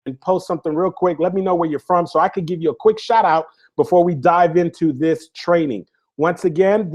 and post something real quick. Let me know where you're from so I can give you a quick shout out before we dive into this training. Once again,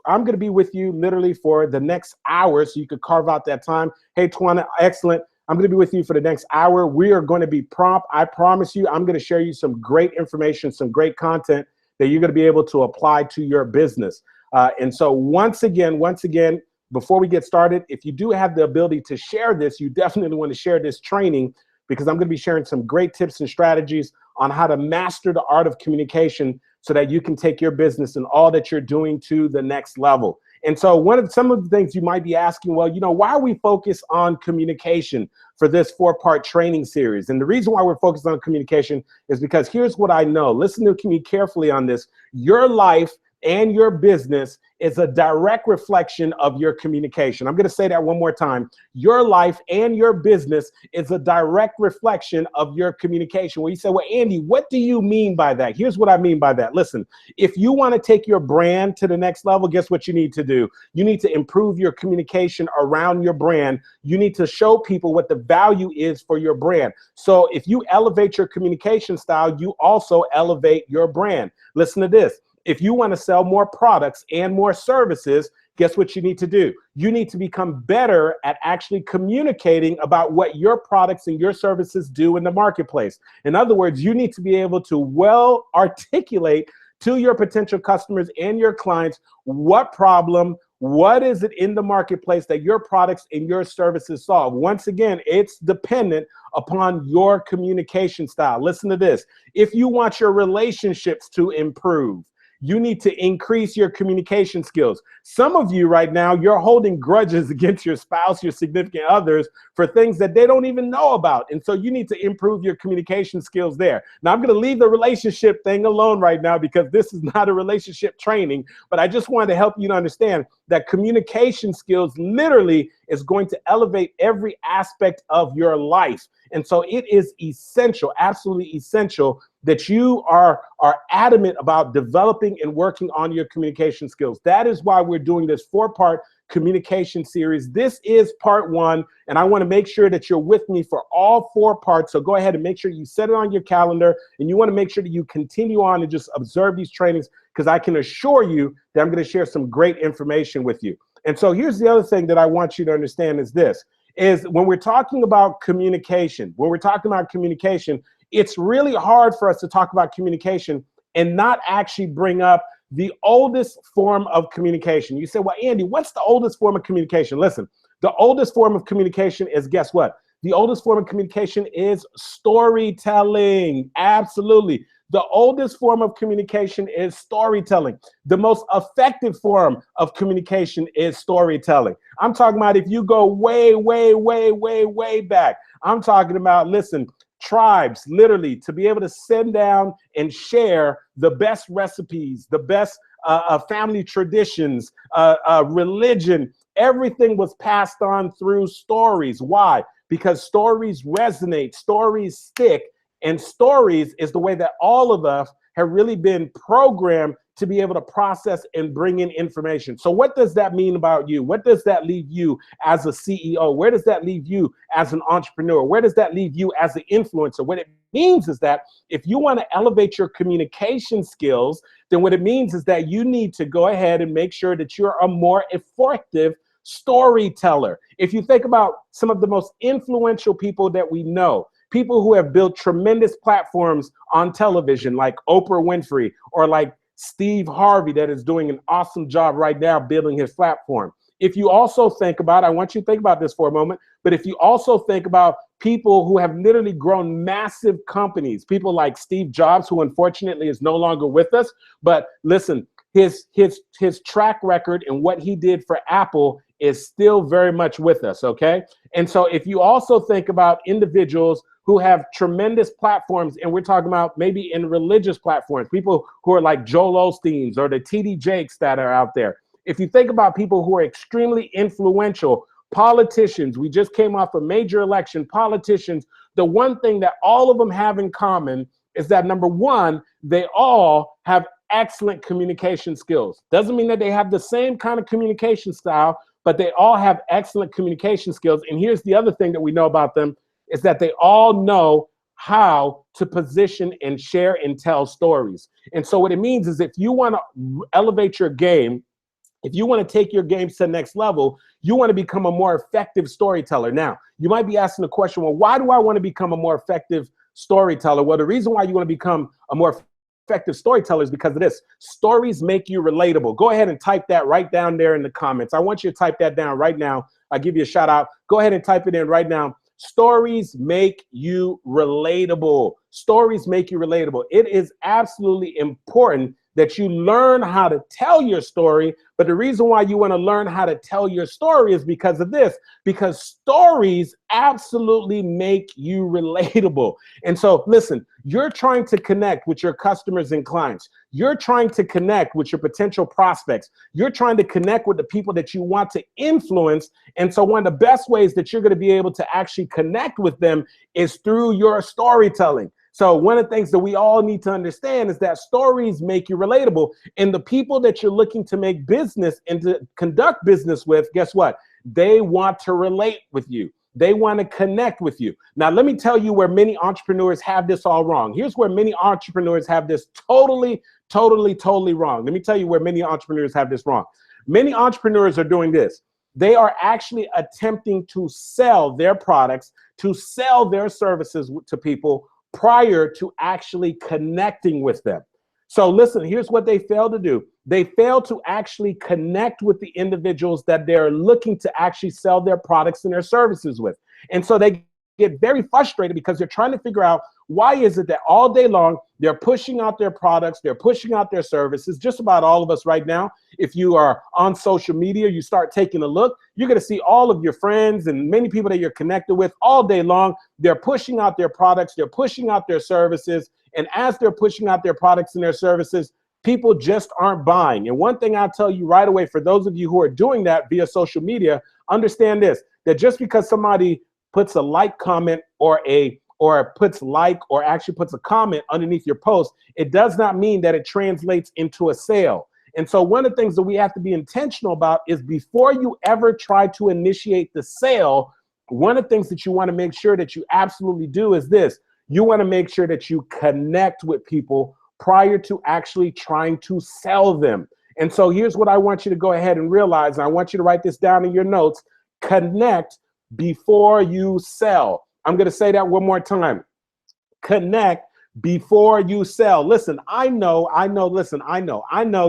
I'm going to be with you literally for the next hour, so you could carve out that time. Hey, Twana, excellent. I'm going to be with you for the next hour. We are going to be prompt. I promise you, I'm going to share you some great information, some great content that you're going to be able to apply to your business. And so once again, before we get started, if you do have the ability to share this, you definitely want to share this training, because I'm going to be sharing some great tips and strategies on how to master the art of communication so that you can take your business and all that you're doing to the next level. And so some of the things you might be asking, well, why are we focused on communication for this 4-part training series? And the reason why we're focused on communication is because here's what I know. Listen to me carefully on this. Your life and your business is a direct reflection of your communication. I'm going to say that one more time. Your life and your business is a direct reflection of your communication. Well, you say, well, Andy, what do you mean by that? Here's what I mean by that. Listen, if you want to take your brand to the next level, guess what you need to do? You need to improve your communication around your brand. You need to show people what the value is for your brand. So if you elevate your communication style, you also elevate your brand. Listen to this. If you want to sell more products and more services, guess what you need to do? You need to become better at actually communicating about what your products and your services do in the marketplace. In other words, you need to be able to well articulate to your potential customers and your clients what problem, what is it in the marketplace that your products and your services solve. Once again, it's dependent upon your communication style. Listen to this. If you want your relationships to improve, you need to increase your communication skills. Some of you right now, you're holding grudges against your spouse, your significant others, for things that they don't even know about. And so you need to improve your communication skills there. Now, I'm going to leave the relationship thing alone right now because this is not a relationship training, but I just wanted to help you to understand that communication skills literally is going to elevate every aspect of your life. And so it is essential, absolutely essential, that you are adamant about developing and working on your communication skills. That is why we're doing this 4-part communication series. This is part 1, and I want to make sure that you're with me for all 4 parts. So go ahead and make sure you set it on your calendar, and you want to make sure that you continue on and just observe these trainings, because I can assure you that I'm going to share some great information with you. And so here's the other thing that I want you to understand is this, is when we're talking about communication, it's really hard for us to talk about communication and not actually bring up the oldest form of communication. You say, well, Andy, what's the oldest form of communication? Listen, the oldest form of communication is, guess what? The oldest form of communication is storytelling. Absolutely. The oldest form of communication is storytelling. The most effective form of communication is storytelling. I'm talking about if you go way, way, way, way, way back. I'm talking about, listen, tribes, literally, to be able to sit down and share the best recipes, the best family traditions, religion. Everything was passed on through stories. Why? Because stories resonate, stories stick, and stories is the way that all of us have really been programmed to be able to process and bring in information. So what does that mean about you? What does that leave you as a CEO? Where does that leave you as an entrepreneur? Where does that leave you as an influencer? What it means is that if you want to elevate your communication skills, then what it means is that you need to go ahead and make sure that you're a more effective storyteller. If you think about some of the most influential people that we know, people who have built tremendous platforms on television, like Oprah Winfrey, or like Steve Harvey, that is doing an awesome job right now building his platform. If you also think about, I want you to think about this for a moment, but if you also think about people who have literally grown massive companies, people like Steve Jobs, who unfortunately is no longer with us, but listen, his track record and what he did for Apple is still very much with us, okay? And so if you also think about individuals who have tremendous platforms, and we're talking about maybe in religious platforms, people who are like Joel Osteen's or the TD Jakes that are out there. If you think about people who are extremely influential, politicians, we just came off a major election, politicians, the one thing that all of them have in common is that, number one, they all have excellent communication skills. Doesn't mean that they have the same kind of communication style, but they all have excellent communication skills. And here's the other thing that we know about them, is that they all know how to position and share and tell stories. And so what it means is if you want to elevate your game, if you want to take your game to the next level, you want to become a more effective storyteller. Now, you might be asking the question, well, why do I want to become a more effective storyteller? Well, the reason why you want to become a more effective storyteller is because of this. Stories make you relatable. Go ahead and type that right down there in the comments. I want you to type that down right now. I'll give you a shout out. Go ahead and type it in right now. Stories make you relatable. Stories make you relatable. It is absolutely important that you learn how to tell your story. But the reason why you want to learn how to tell your story is because of this, because stories absolutely make you relatable. And so listen, you're trying to connect with your customers and clients. You're trying to connect with your potential prospects. You're trying to connect with the people that you want to influence. And so one of the best ways that you're going to be able to actually connect with them is through your storytelling. So one of the things that we all need to understand is that stories make you relatable. And the people that you're looking to make business and to conduct business with, guess what? They want to relate with you. They want to connect with you. Now, let me tell you where many entrepreneurs have this all wrong. Here's where many entrepreneurs have this totally wrong. Let me tell you where many entrepreneurs have this wrong. Many entrepreneurs are doing this. They are actually attempting to sell their products, to sell their services to people prior to actually connecting with them. So listen, here's what they fail to do. They fail to actually connect with the individuals that they're looking to actually sell their products and their services with. And so they get very frustrated because they're trying to figure out why is it that all day long they're pushing out their products, they're pushing out their services. Just about all of us right now, if you are on social media, you start taking a look, you're going to see all of your friends and many people that you're connected with all day long. They're pushing out their products, they're pushing out their services. And as they're pushing out their products and their services, people just aren't buying. And one thing I'll tell you right away, for those of you who are doing that via social media, understand this, that just because somebody puts a like comment or actually puts a comment underneath your post, it does not mean that it translates into a sale. And so one of the things that we have to be intentional about is before you ever try to initiate the sale, one of the things that you want to make sure that you absolutely do is this. You want to make sure that you connect with people prior to actually trying to sell them. And so here's what I want you to go ahead and realize. And I want you to write this down in your notes. Connect before you sell. I'm going to say that one more time. Connect before you sell. Listen, I know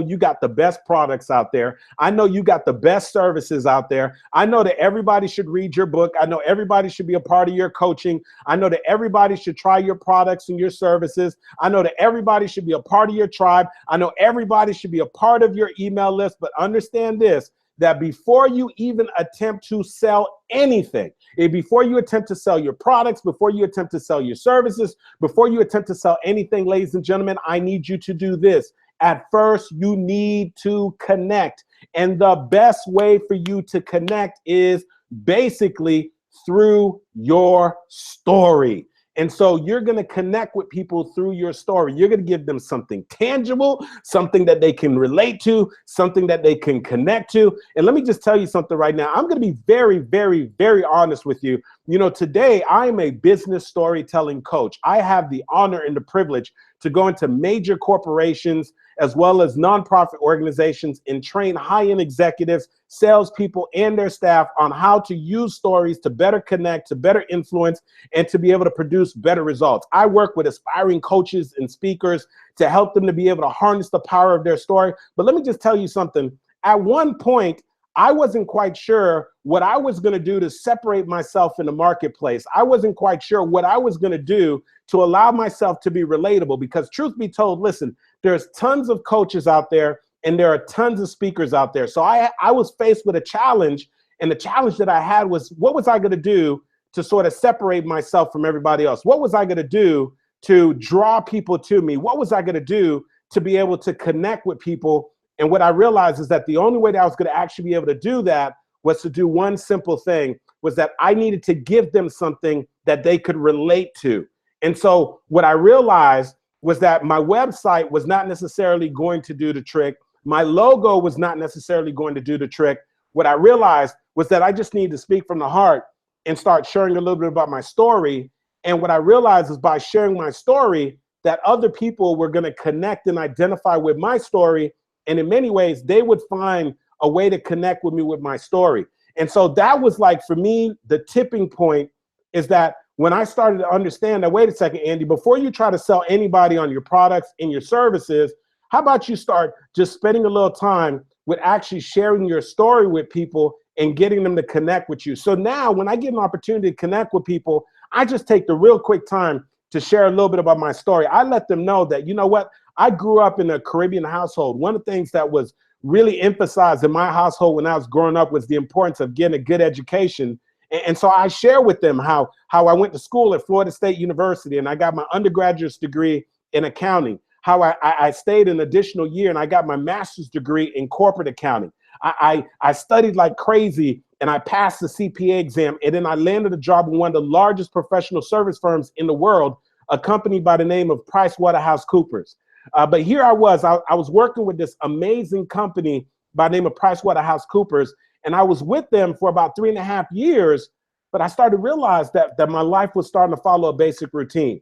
you got the best products out there. I know you got the best services out there. I know that everybody should read your book. I know everybody should be a part of your coaching. I know that everybody should try your products and your services. I know that everybody should be a part of your tribe. I know everybody should be a part of your email list, but understand this, that before you even attempt to sell anything, before you attempt to sell your products, before you attempt to sell your services, before you attempt to sell anything, ladies and gentlemen, I need you to do this. At first, you need to connect. And the best way for you to connect is basically through your story. And so you're going to connect with people through your story. You're going to give them something tangible, something that they can relate to, something that they can connect to. And let me just tell you something right now. I'm going to be very honest with you. You know, today I'm a business storytelling coach. I have the honor and the privilege to go into major corporations as well as nonprofit organizations and train high-end executives, salespeople, and their staff on how to use stories to better connect, to better influence, and to be able to produce better results. I work with aspiring coaches and speakers to help them to be able to harness the power of their story. But let me just tell you something. At one point, I wasn't quite sure what I was going to do to separate myself in the marketplace. I wasn't quite sure what I was going to do to allow myself to be relatable, because truth be told, listen, there's tons of coaches out there and there are tons of speakers out there. So I was faced with a challenge, and the challenge that I had was, what was I going to do to sort of separate myself from everybody else? What was I going to do to draw people to me? What was I going to do to be able to connect with people? And what I realized is that the only way that I was going to actually be able to do that was to do one simple thing, was that I needed to give them something that they could relate to. And so what I realized was that my website was not necessarily going to do the trick. My logo was not necessarily going to do the trick. What I realized was that I just needed to speak from the heart and start sharing a little bit about my story. And what I realized is by sharing my story, that other people were going to connect and identify with my story. And in many ways, they would find a way to connect with me with my story. And so that was like, for me, the tipping point is that when I started to understand that, wait a second, Andy, before you try to sell anybody on your products and your services, how about you start just spending a little time with actually sharing your story with people and getting them to connect with you. So now when I get an opportunity to connect with people, I just take the real quick time to share a little bit about my story. I let them know that, you know what, I grew up in a Caribbean household. One of the things that was really emphasized in my household when I was growing up was the importance of getting a good education. And so I share with them how I went to school at Florida State University and I got my undergraduate degree in accounting, how I stayed an additional year and I got my master's degree in corporate accounting. I studied like crazy and I passed the CPA exam, and then I landed a job with one of the largest professional service firms in the world, a company by the name of PricewaterhouseCoopers. But here I was working with this amazing company by the name of PricewaterhouseCoopers, and I was with them for about 3.5 years, but I started to realize that my life was starting to follow a basic routine.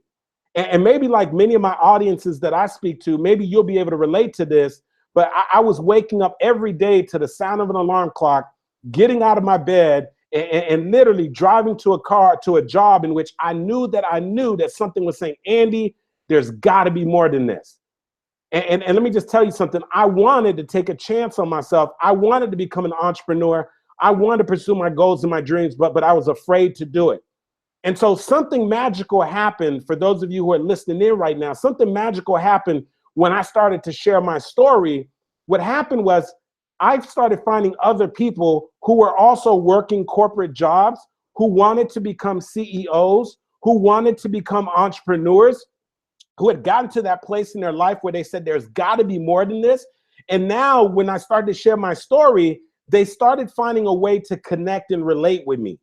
And maybe like many of my audiences that I speak to, maybe you'll be able to relate to this, but I was waking up every day to the sound of an alarm clock, getting out of my bed and literally driving to a job in which I knew that something was saying, Andy, there's got to be more than this. And let me just tell you something. I wanted to take a chance on myself. I wanted to become an entrepreneur. I wanted to pursue my goals and my dreams, but I was afraid to do it. And so something magical happened. For those of you who are listening in right now, something magical happened when I started to share my story. What happened was I started finding other people who were also working corporate jobs, who wanted to become CEOs, who wanted to become entrepreneurs, who had gotten to that place in their life where they said, there's got to be more than this. And now when I started to share my story, they started finding a way to connect and relate with me.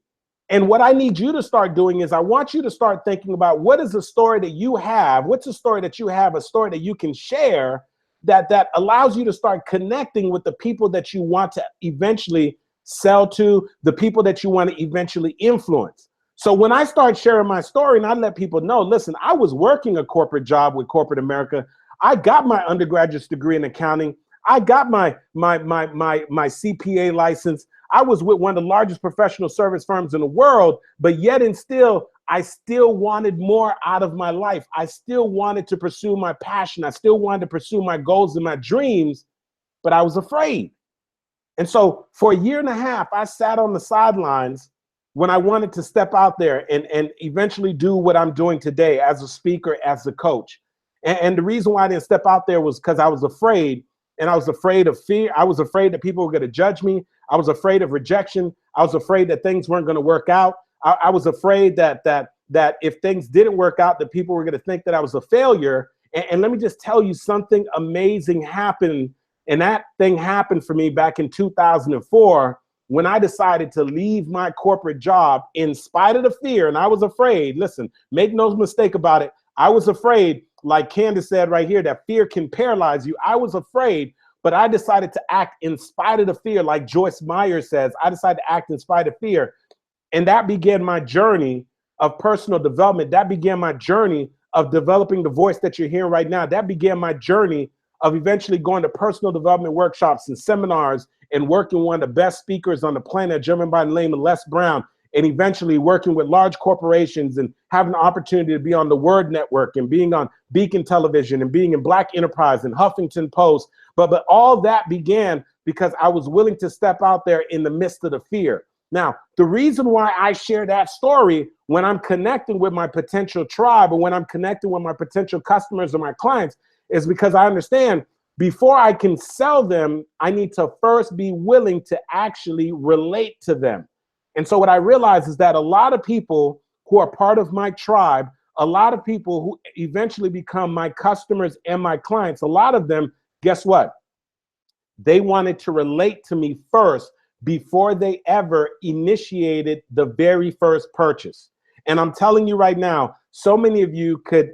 And what I need you to start doing is I want you to start thinking about, what is the story that you have? What's a story that you have, a story that you can share that allows you to start connecting with the people that you want to eventually sell to, the people that you want to eventually influence. So when I start sharing my story and I let people know, listen, I was working a corporate job with corporate America. I got my undergraduate degree in accounting. I got my CPA license. I was with one of the largest professional service firms in the world, but yet and still, I still wanted more out of my life. I still wanted to pursue my passion. I still wanted to pursue my goals and my dreams, but I was afraid. And so for 1.5 years, I sat on the sidelines when I wanted to step out there and eventually do what I'm doing today as a speaker, as a coach. And the reason why I didn't step out there was because I was afraid. And I was afraid of fear. I was afraid that people were going to judge me. I was afraid of rejection. I was afraid that things weren't going to work out. I was afraid that if things didn't work out, that people were going to think that I was a failure. And let me just tell you, something amazing happened. And that thing happened for me back in 2004 when I decided to leave my corporate job in spite of the fear. And I was afraid. Listen, make no mistake about it. I was afraid. Like Candace said right here, that fear can paralyze you. I was afraid, but I decided to act in spite of the fear. Like Joyce Meyer says, I decided to act in spite of fear. And that began my journey of personal development. That began my journey of developing the voice that you're hearing right now. That began my journey of eventually going to personal development workshops and seminars and working with one of the best speakers on the planet, a gentleman by the name of Les Brown, and eventually working with large corporations and having the opportunity to be on the Word Network and being on Beacon Television and being in Black Enterprise and Huffington Post. But all that began because I was willing to step out there in the midst of the fear. Now, the reason why I share that story when I'm connecting with my potential tribe or when I'm connecting with my potential customers or my clients is because I understand before I can sell them, I need to first be willing to actually relate to them. And so what I realize is that a lot of people who are part of my tribe, a lot of people who eventually become my customers and my clients, a lot of them, guess what? They wanted to relate to me first before they ever initiated the very first purchase. And I'm telling you right now, so many of you could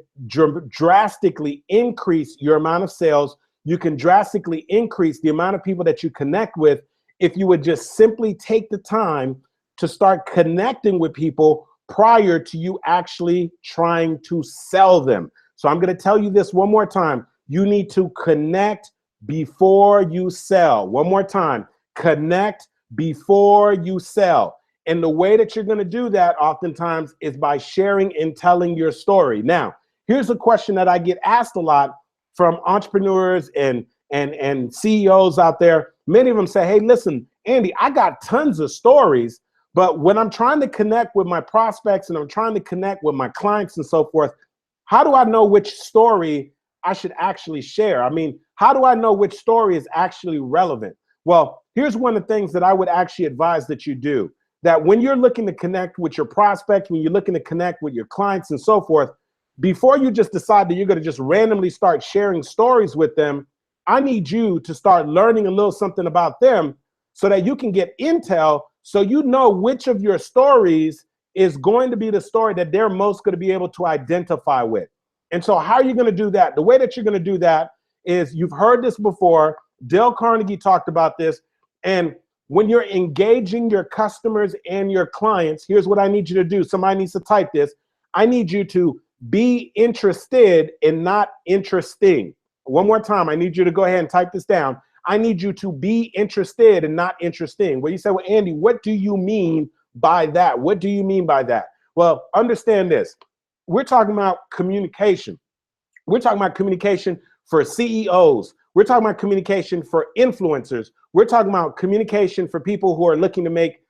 drastically increase your amount of sales. You can drastically increase the amount of people that you connect with if you would just simply take the time to start connecting with people prior to you actually trying to sell them. So I'm going to tell you this one more time. You need to connect before you sell. One more time, connect before you sell. And the way that you're going to do that oftentimes is by sharing and telling your story. Now, here's a question that I get asked a lot from entrepreneurs and CEOs out there. Many of them say, hey, listen, Andy, I got tons of stories, but when I'm trying to connect with my prospects and I'm trying to connect with my clients and so forth, how do I know which story I should actually share? I mean, how do I know which story is actually relevant? Well, here's one of the things that I would actually advise that you do. That when you're looking to connect with your prospects, when you're looking to connect with your clients and so forth, before you just decide that you're going to just randomly start sharing stories with them, I need you to start learning a little something about them so that you can get intel so you know which of your stories is going to be the story that they're most going to be able to identify with. And so how are you going to do that? The way that you're going to do that is, you've heard this before. Dale Carnegie talked about this. And when you're engaging your customers and your clients, here's what I need you to do. Somebody needs to type this. I need you to be interested and not interesting. One more time, I need you to go ahead and type this down. I need you to be interested and not interesting. Well, you say, well, Andy, what do you mean by that? What do you mean by that? Well, understand this. We're talking about communication. We're talking about communication for CEOs. We're talking about communication for influencers. We're talking about communication for people who are looking to make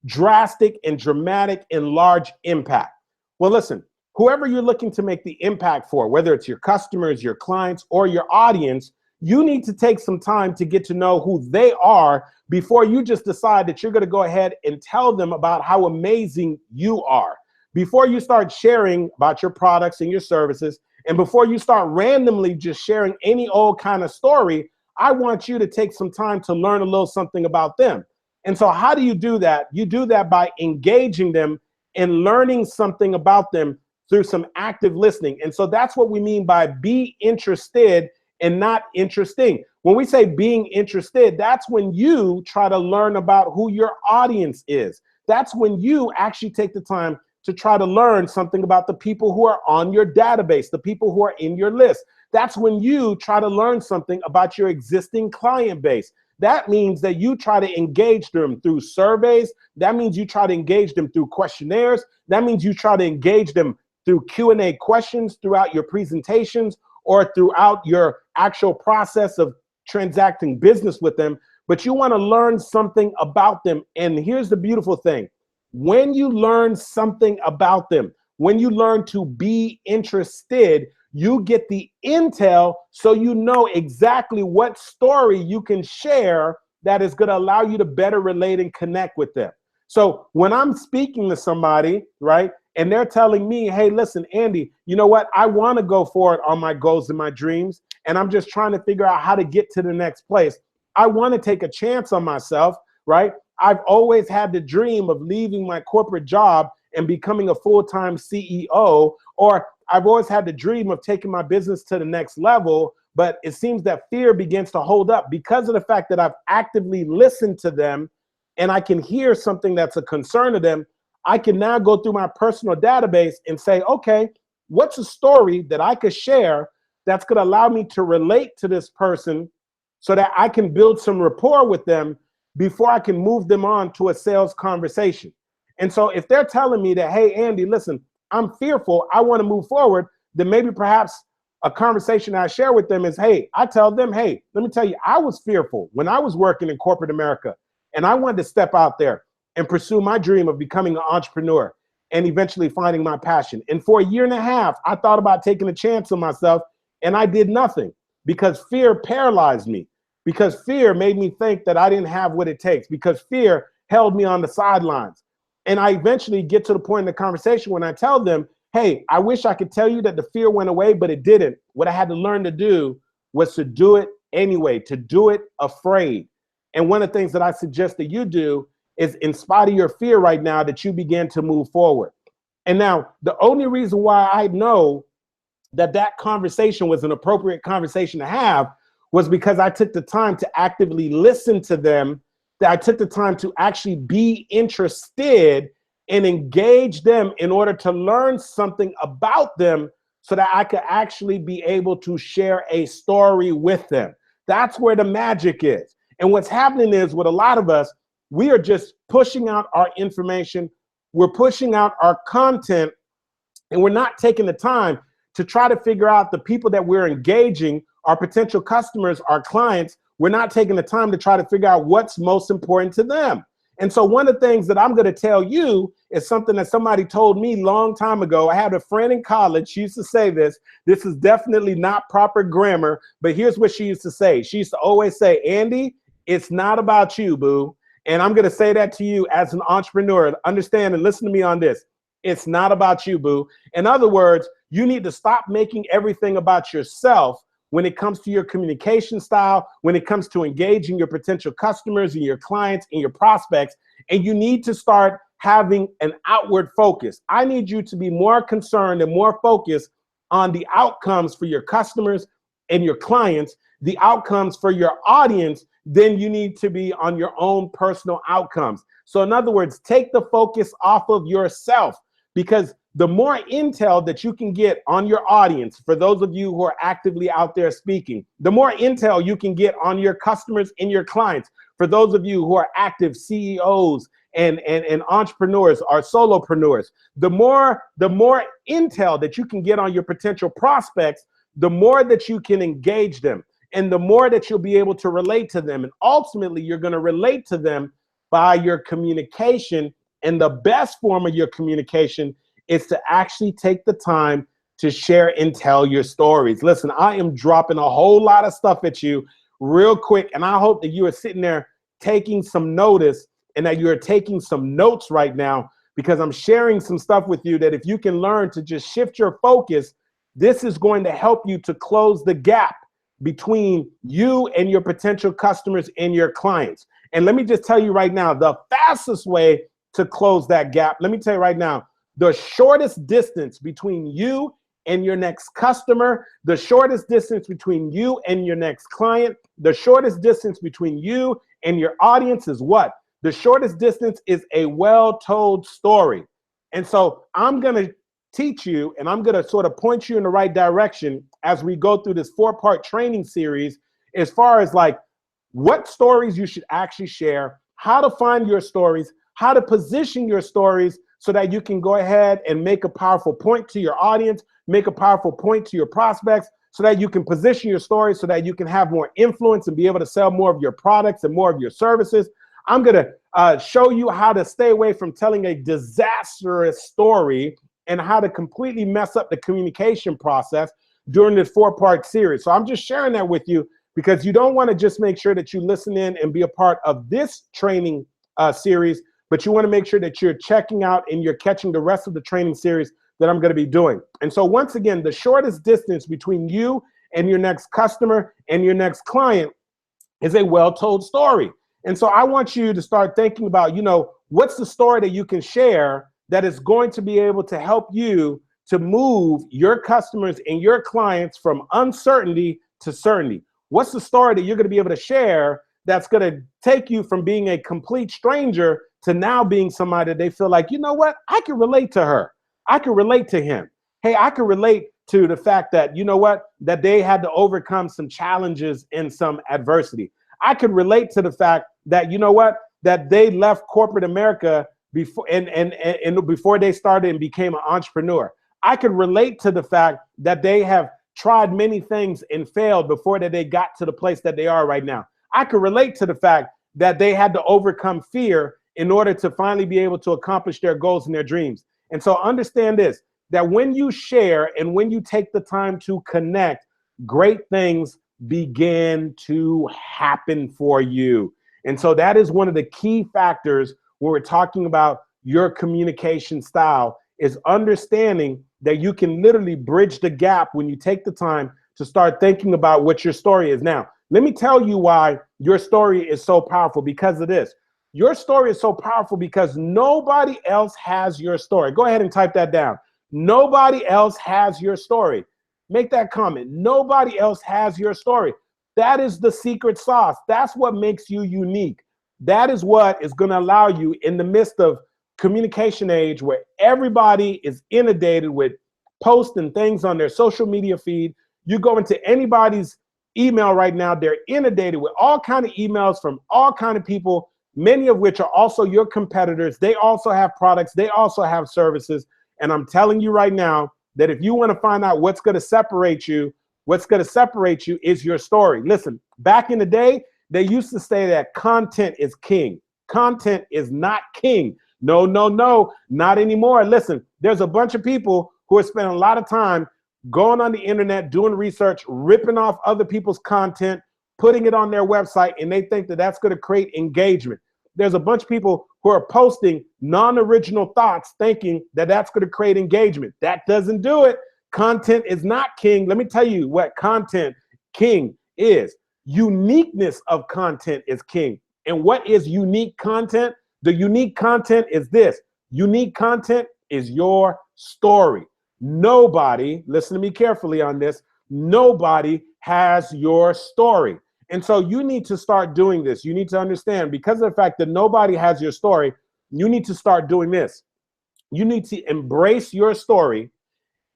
drastic and dramatic and large impact. Well, listen, whoever you're looking to make the impact for, whether it's your customers, your clients, or your audience, you need to take some time to get to know who they are before you just decide that you're going to go ahead and tell them about how amazing you are. Before you start sharing about your products and your services, and before you start randomly just sharing any old kind of story, I want you to take some time to learn a little something about them. And so how do you do that? You do that by engaging them and learning something about them through some active listening. And so that's what we mean by be interested and not interesting. When we say being interested, that's when you try to learn about who your audience is. That's when you actually take the time to try to learn something about the people who are on your database, the people who are in your list. That's when you try to learn something about your existing client base. That means that you try to engage them through surveys. That means you try to engage them through questionnaires. That means you try to engage them through Q&A questions throughout your presentations or throughout your actual process of transacting business with them. But you want to learn something about them. And here's the beautiful thing. When you learn something about them, when you learn to be interested, you get the intel so you know exactly what story you can share that is going to allow you to better relate and connect with them. So when I'm speaking to somebody, right, and they're telling me, hey, listen, Andy, you know what? I want to go forward on my goals and my dreams, and I'm just trying to figure out how to get to the next place. I want to take a chance on myself, right? I've always had the dream of leaving my corporate job and becoming a full-time CEO, or I've always had the dream of taking my business to the next level, but it seems that fear begins to hold up because of the fact that I've actively listened to them and I can hear something that's a concern to them. I can now go through my personal database and say, okay, what's a story that I could share that's going to allow me to relate to this person so that I can build some rapport with them before I can move them on to a sales conversation. And so if they're telling me that, hey, Andy, listen, I'm fearful, I want to move forward, then maybe perhaps a conversation I share with them is, hey, I tell them, hey, let me tell you, I was fearful when I was working in corporate America, and I wanted to step out there and pursue my dream of becoming an entrepreneur and eventually finding my passion. And for a year and a half, I thought about taking a chance on myself, and I did nothing because fear paralyzed me, because fear made me think that I didn't have what it takes, because fear held me on the sidelines. And I eventually get to the point in the conversation when I tell them, hey, I wish I could tell you that the fear went away, but it didn't. What I had to learn to do was to do it anyway, to do it afraid. And one of the things that I suggest that you do is, in spite of your fear right now, that you begin to move forward. And now the only reason why I know that that conversation was an appropriate conversation to have was because I took the time to actively listen to them, that I took the time to actually be interested and engage them in order to learn something about them so that I could actually be able to share a story with them. That's where the magic is. And what's happening is with a lot of us, we are just pushing out our information, we're pushing out our content, and we're not taking the time to try to figure out the people that we're engaging, our potential customers, our clients. We're not taking the time to try to figure out what's most important to them. And so one of the things that I'm going to tell you is something that somebody told me a long time ago. I had a friend in college. She used to say this. This is definitely not proper grammar, but here's what she used to say. She used to always say, Andy, it's not about you, boo. And I'm going to say that to you as an entrepreneur. Understand and listen to me on this. It's not about you, boo. In other words, you need to stop making everything about yourself when it comes to your communication style, when it comes to engaging your potential customers and your clients and your prospects. And you need to start having an outward focus. I need you to be more concerned and more focused on the outcomes for your customers and your clients, the outcomes for your audience, then you need to be on your own personal outcomes. So in other words, take the focus off of yourself, because the more intel that you can get on your audience, for those of you who are actively out there speaking, the more intel you can get on your customers and your clients, for those of you who are active CEOs and entrepreneurs or solopreneurs, the more intel that you can get on your potential prospects, the more that you can engage them, and the more that you'll be able to relate to them. And ultimately, you're going to relate to them by your communication. And the best form of your communication is to actually take the time to share and tell your stories. Listen, I am dropping a whole lot of stuff at you real quick, and I hope that you are sitting there taking some notice and that you are taking some notes right now, because I'm sharing some stuff with you that if you can learn to just shift your focus, this is going to help you to close the gap between you and your potential customers and your clients. And let me just tell you right now, the fastest way to close that gap, let me tell you right now, the shortest distance between you and your next customer, the shortest distance between you and your next client, the shortest distance between you and your audience is what? The shortest distance is a well-told story. And so I'm going to teach you, and I'm going to sort of point you in the right direction as we go through this 4-part training series, as far as like what stories you should actually share, how to find your stories, how to position your stories so that you can go ahead and make a powerful point to your audience, make a powerful point to your prospects, so that you can position your story so that you can have more influence and be able to sell more of your products and more of your services. I'm going to show you how to stay away from telling a disastrous story and how to completely mess up the communication process during this 4-part series. So I'm just sharing that with you because you don't want to just make sure that you listen in and be a part of this training series, but you want to make sure that you're checking out and you're catching the rest of the training series that I'm going to be doing. And so once again, the shortest distance between you and your next customer and your next client is a well-told story. And so I want you to start thinking about, you know, what's the story that you can share that is going to be able to help you to move your customers and your clients from uncertainty to certainty? What's the story that you're going to be able to share that's going to take you from being a complete stranger to now being somebody that they feel like, you know what, I can relate to her. I can relate to him. Hey, I can relate to the fact that, you know what, that they had to overcome some challenges and some adversity. I could relate to the fact that, you know what, that they left corporate America before and before they started and became an entrepreneur. I could relate to the fact that they have tried many things and failed before that they got to the place that they are right now. I could relate to the fact that they had to overcome fear in order to finally be able to accomplish their goals and their dreams. And so understand this, that when you share and when you take the time to connect, great things begin to happen for you. And so that is one of the key factors when we're talking about your communication style, is understanding that you can literally bridge the gap when you take the time to start thinking about what your story is. Now, let me tell you why your story is so powerful, because of this. Your story is so powerful because nobody else has your story. Go ahead and type that down. Nobody else has your story. Make that comment. Nobody else has your story. That is the secret sauce. That's what makes you unique. That is what is going to allow you, in the midst of communication age where everybody is inundated with posts and things on their social media feed. You go into anybody's email right now, they're inundated with all kind of emails from all kind of people, many of which are also your competitors. They also have products, they also have services. And I'm telling you right now that if you want to find out what's going to separate you, what's going to separate you is your story. Listen, back in the day, they used to say that content is king. Content is not king. No, no, no, not anymore. Listen, there's a bunch of people who are spending a lot of time going on the internet, doing research, ripping off other people's content, putting it on their website, and they think that that's going to create engagement. There's a bunch of people who are posting non-original thoughts thinking that that's going to create engagement. That doesn't do it. Content is not king. Let me tell you what content king is. Uniqueness of content is king. And what is unique content? The unique content is this. Unique content is your story. Nobody, listen to me carefully on this, nobody has your story. And so you need to start doing this. You need to understand, because of the fact that nobody has your story, you need to start doing this. You need to embrace your story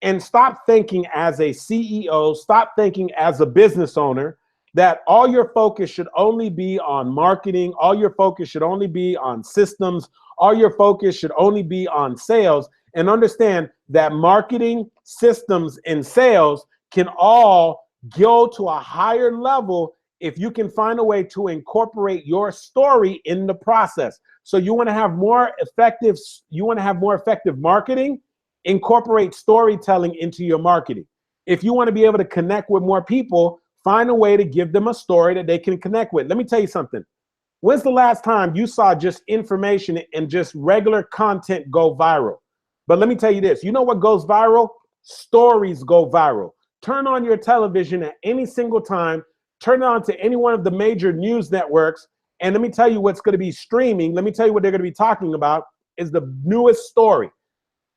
and stop thinking as a CEO, stop thinking as a business owner that all your focus should only be on marketing, all your focus should only be on systems, all your focus should only be on sales, and understand that marketing, systems, and sales can all go to a higher level if you can find a way to incorporate your story in the process. So you want to have more effective, marketing, incorporate storytelling into your marketing. If you want to be able to connect with more people, find a way to give them a story that they can connect with. Let me tell you something. When's the last time you saw just information and just regular content go viral? But let me tell you this, you know what goes viral? Stories go viral. Turn on your television at any single time, turn it on to any one of the major news networks, and let me tell you what's going to be streaming. Let me tell you what they're going to be talking about is the newest story.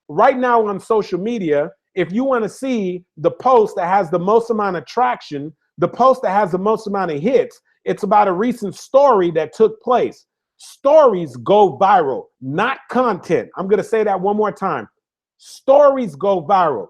Right now on social media, if you want to see the post that has the most amount of traction, the post that has the most amount of hits, it's about a recent story that took place. Stories go viral, not content. I'm going to say that one more time. Stories go viral,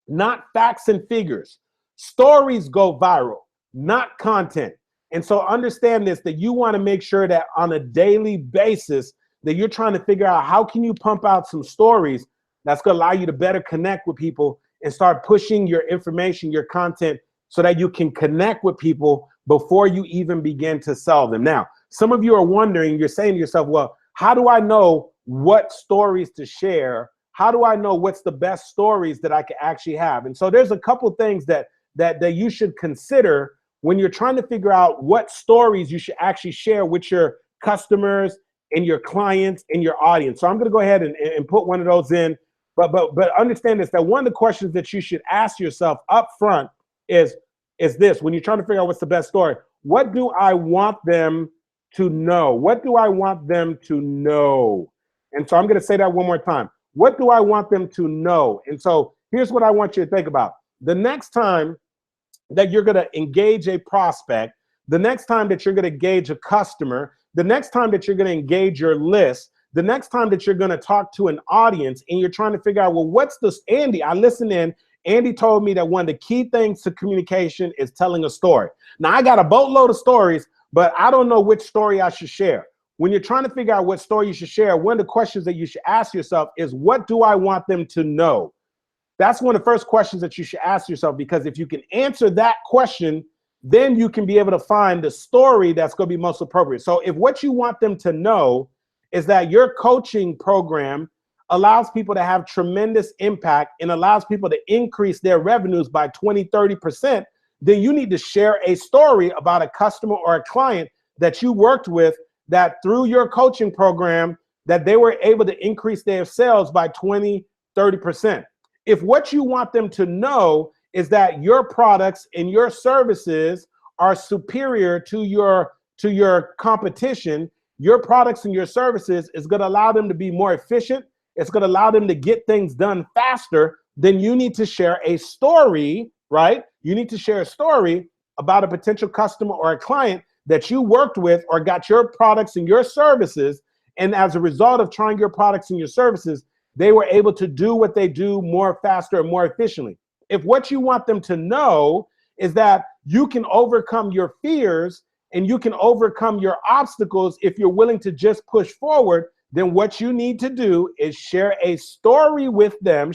not facts and figures. Stories go viral, not content. And so understand this, that you want to make sure that on a daily basis that you're trying to figure out how can you pump out some stories that's going to allow you to better connect with people and start pushing your information, your content, so that you can connect with people before you even begin to sell them. Now, some of you are wondering, you're saying to yourself, well, how do I know what stories to share? How do I know what's the best stories that I can actually have? And so there's a couple things that you should consider when you're trying to figure out what stories you should actually share with your customers and your clients and your audience. So I'm going to go ahead and put one of those in. But understand this, that one of the questions that you should ask yourself up front is this: when you're trying to figure out what's the best story, what do I want them to know? What do I want them to know? And so I'm going to say that one more time. What do I want them to know? And so here's what I want you to think about. The next time that you're going to engage a prospect, the next time that you're going to engage a customer, the next time that you're going to engage your list, the next time that you're going to talk to an audience and you're trying to figure out, well, what's this? Andy, I listened in. Andy told me that one of the key things to communication is telling a story. Now, I got a boatload of stories, but I don't know which story I should share. When you're trying to figure out what story you should share, one of the questions that you should ask yourself is, what do I want them to know? That's one of the first questions that you should ask yourself, because if you can answer that question, then you can be able to find the story that's going to be most appropriate. So if what you want them to know is that your coaching program allows people to have tremendous impact and allows people to increase their revenues by 20, 30%, then you need to share a story about a customer or a client that you worked with that through your coaching program, that they were able to increase their sales by 20, 30%. If what you want them to know is that your products and your services are superior to your competition, your products and your services is going to allow them to be more efficient, it's going to allow them to get things done faster, then you need to share a story, right? You need to share a story about a potential customer or a client that you worked with or got your products and your services, And as a result of trying your products and your services, they were able to do what they do more faster and more efficiently. If what you want them to know is that you can overcome your fears and you can overcome your obstacles if you're willing to just push forward, then what you need to do is share a story with them,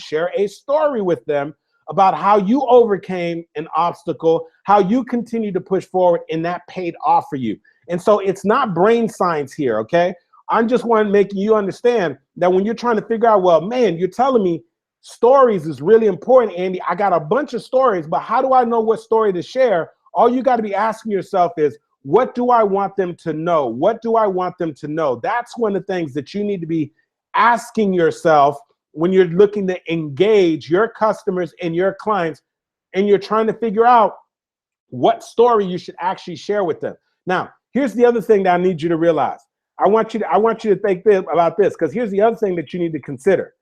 about how you overcame an obstacle, how you continue to push forward, and that paid off for you. And so it's not brain science here, okay? I'm just want to make you understand that when you're trying to figure out, well, man, you're telling me stories is really important, Andy. I got a bunch of stories, but how do I know what story to share? All you got to be asking yourself is, what do I want them to know? What do I want them to know? That's one of the things that you need to be asking yourself when you're looking to engage your customers and your clients, and you're trying to figure out what story you should actually share with them. Now, here's the other thing that I need you to realize. I want you to think about this, because here's the other thing that you need to consider.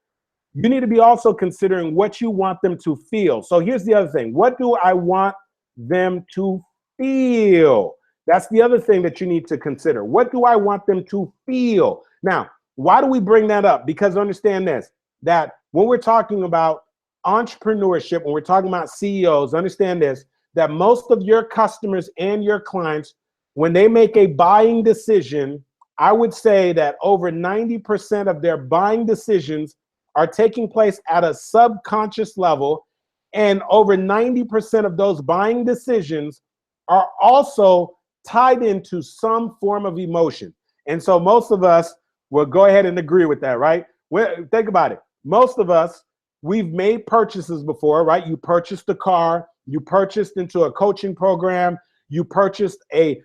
You need to be also considering what you want them to feel. So here's the other thing. What do I want them to feel? That's the other thing that you need to consider. What do I want them to feel? Now, why do we bring that up? Because understand this, that when we're talking about entrepreneurship, when we're talking about CEOs, understand this, that most of your customers and your clients, when they make a buying decision, I would say that over 90% of their buying decisions are taking place at a subconscious level, and over 90% of those buying decisions are also tied into some form of emotion. And so most of us will go ahead and agree with that, right? Think about it. Most of us, we've made purchases before, right? You purchased a car, you purchased into a coaching program, you purchased a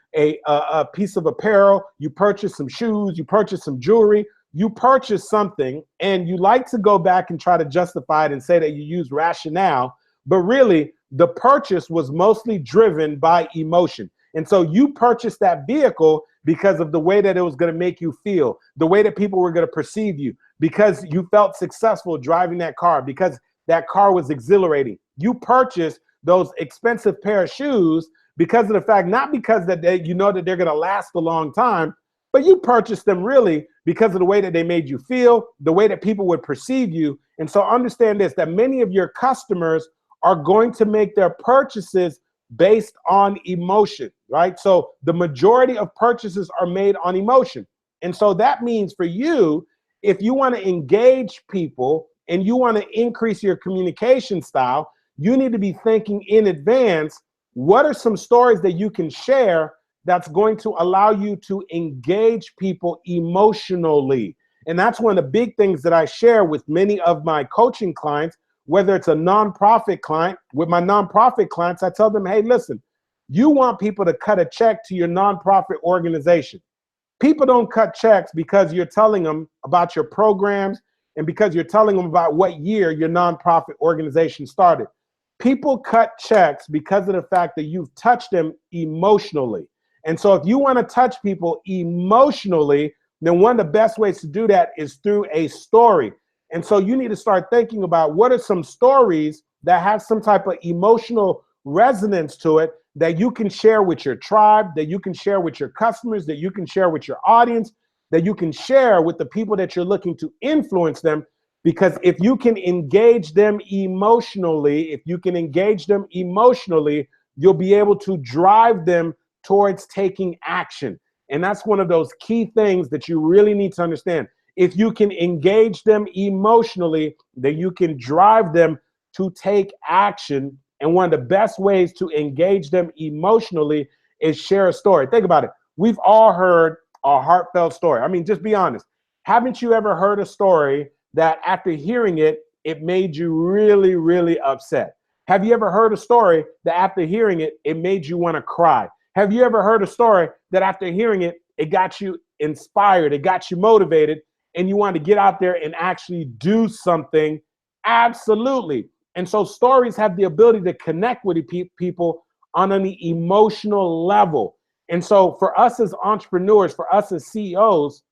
piece of apparel, you purchased some shoes, you purchased some jewelry, you purchased something, and you like to go back and try to justify it and say that you use rationale, but really the purchase was mostly driven by emotion. And so you purchased that vehicle because of the way that it was going to make you feel, the way that people were going to perceive you, because you felt successful driving that car, because that car was exhilarating. You purchased those expensive pair of shoes because of the fact, not because that you know that they're going to last a long time, but you purchased them really because of the way that they made you feel, the way that people would perceive you. And so understand this, that many of your customers are going to make their purchases based on emotion, right? So the majority of purchases are made on emotion. And so that means for you, if you want to engage people and you want to increase your communication style, you need to be thinking in advance, what are some stories that you can share that's going to allow you to engage people emotionally? And that's one of the big things that I share with many of my coaching clients, whether it's a nonprofit client. With my nonprofit clients, I tell them, hey, listen, you want people to cut a check to your nonprofit organization. People don't cut checks because you're telling them about your programs and because you're telling them about what year your nonprofit organization started. People cut checks because of the fact that you've touched them emotionally. And so if you want to touch people emotionally, then one of the best ways to do that is through a story. And so you need to start thinking about what are some stories that have some type of emotional resonance to it that you can share with your tribe, that you can share with your customers, that you can share with your audience, that you can share with the people that you're looking to influence them. Because if you can engage them emotionally, you'll be able to drive them towards taking action. And that's one of those key things that you really need to understand. If you can engage them emotionally, then you can drive them to take action. And one of the best ways to engage them emotionally is share a story. Think about it. We've all heard a heartfelt story. I mean, just be honest. Haven't you ever heard a story that after hearing it, it made you really, really upset? Have you ever heard a story that after hearing it, it made you want to cry? Have you ever heard a story that after hearing it, it got you inspired, it got you motivated, and you wanted to get out there and actually do something? Absolutely. And so stories have the ability to connect with people on an emotional level. And so for us as entrepreneurs, for us as CEOs,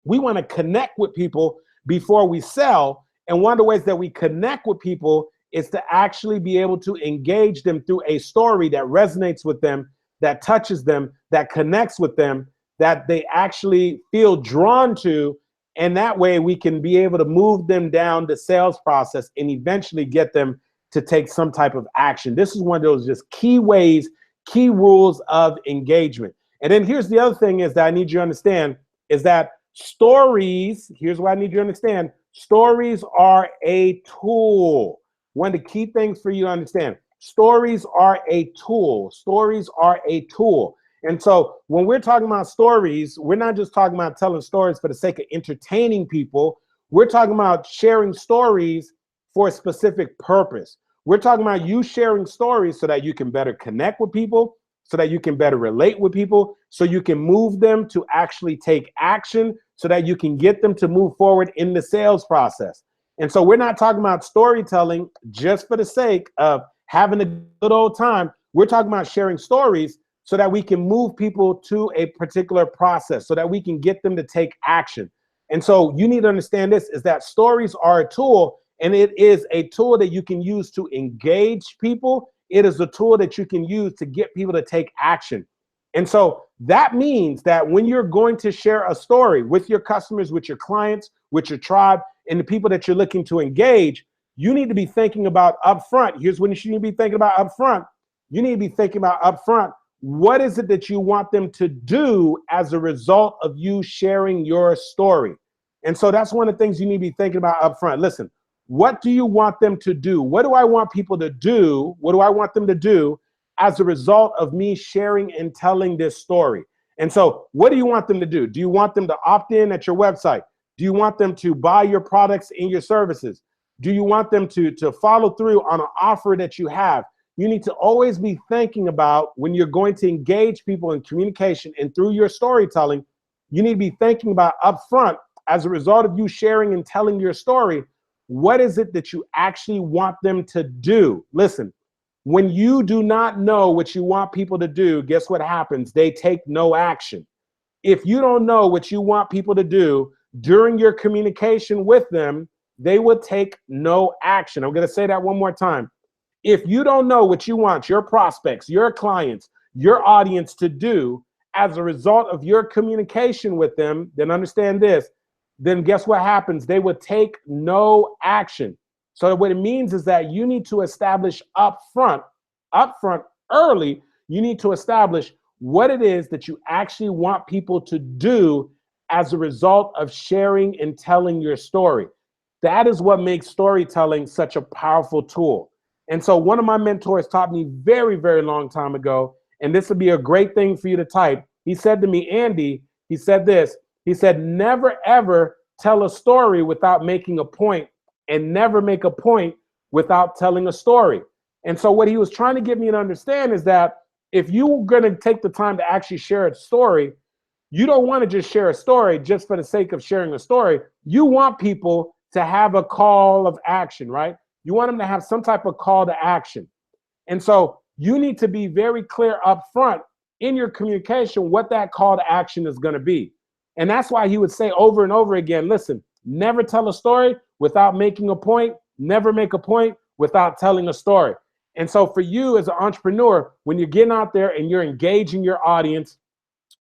we want to connect with people before we sell. And one of the ways that we connect with people is to actually be able to engage them through a story that resonates with them, that touches them, that connects with them. that they actually feel drawn to. And that way we can be able to move them down the sales process and eventually get them to take some type of action. This is one of those just key ways, key rules of engagement. And then here's the other thing is that I need you to understand is that stories, here's what I need you to understand, stories are a tool. One of the key things for you to understand, stories are a tool. Stories are a tool. And so when we're talking about stories, we're not just talking about telling stories for the sake of entertaining people. We're talking about sharing stories for a specific purpose. We're talking about you sharing stories so that you can better connect with people, so that you can better relate with people, so you can move them to actually take action, so that you can get them to move forward in the sales process. And so we're not talking about storytelling just for the sake of having a good old time. We're talking about sharing stories so that we can move people to a particular process, so that we can get them to take action. And so you need to understand this is that stories are a tool, and it is a tool that you can use to engage people. It is a tool that you can use to get people to take action. And so that means that when you're going to share a story with your customers, with your clients, with your tribe, and the people that you're looking to engage, you need to be thinking about upfront. Here's what you should be thinking about upfront. You need to be thinking about upfront. What is it that you want them to do as a result of you sharing your story? And so that's one of the things you need to be thinking about upfront. Listen, what do you want them to do? What do I want people to do? What do I want them to do as a result of me sharing and telling this story? And so what do you want them to do? Do you want them to opt in at your website? Do you want them to buy your products and your services? Do you want them to follow through on an offer that you have? You need to always be thinking about when you're going to engage people in communication and through your storytelling, you need to be thinking about upfront as a result of you sharing and telling your story, what is it that you actually want them to do? Listen, when you do not know what you want people to do, guess what happens? They take no action. If you don't know what you want people to do during your communication with them, they will take no action. I'm going to say that one more time. If you don't know what you want your prospects, your clients, your audience to do as a result of your communication with them, then understand this, then guess what happens? They would take no action. So what it means is that you need to establish upfront early, you need to establish what it is that you actually want people to do as a result of sharing and telling your story. That is what makes storytelling such a powerful tool. And so one of my mentors taught me very, very long time ago, and this would be a great thing for you to type. He said to me, Andy, he said this, he said, never ever tell a story without making a point, and never make a point without telling a story. And so what he was trying to get me to understand is that if you're going to take the time to actually share a story, you don't want to just share a story just for the sake of sharing a story. You want people to have a call of action, right? You want them to have some type of call to action. And so you need to be very clear up front in your communication what that call to action is going to be. And that's why he would say over and over again, listen, never tell a story without making a point. Never make a point without telling a story. And so for you as an entrepreneur, when you're getting out there and you're engaging your audience,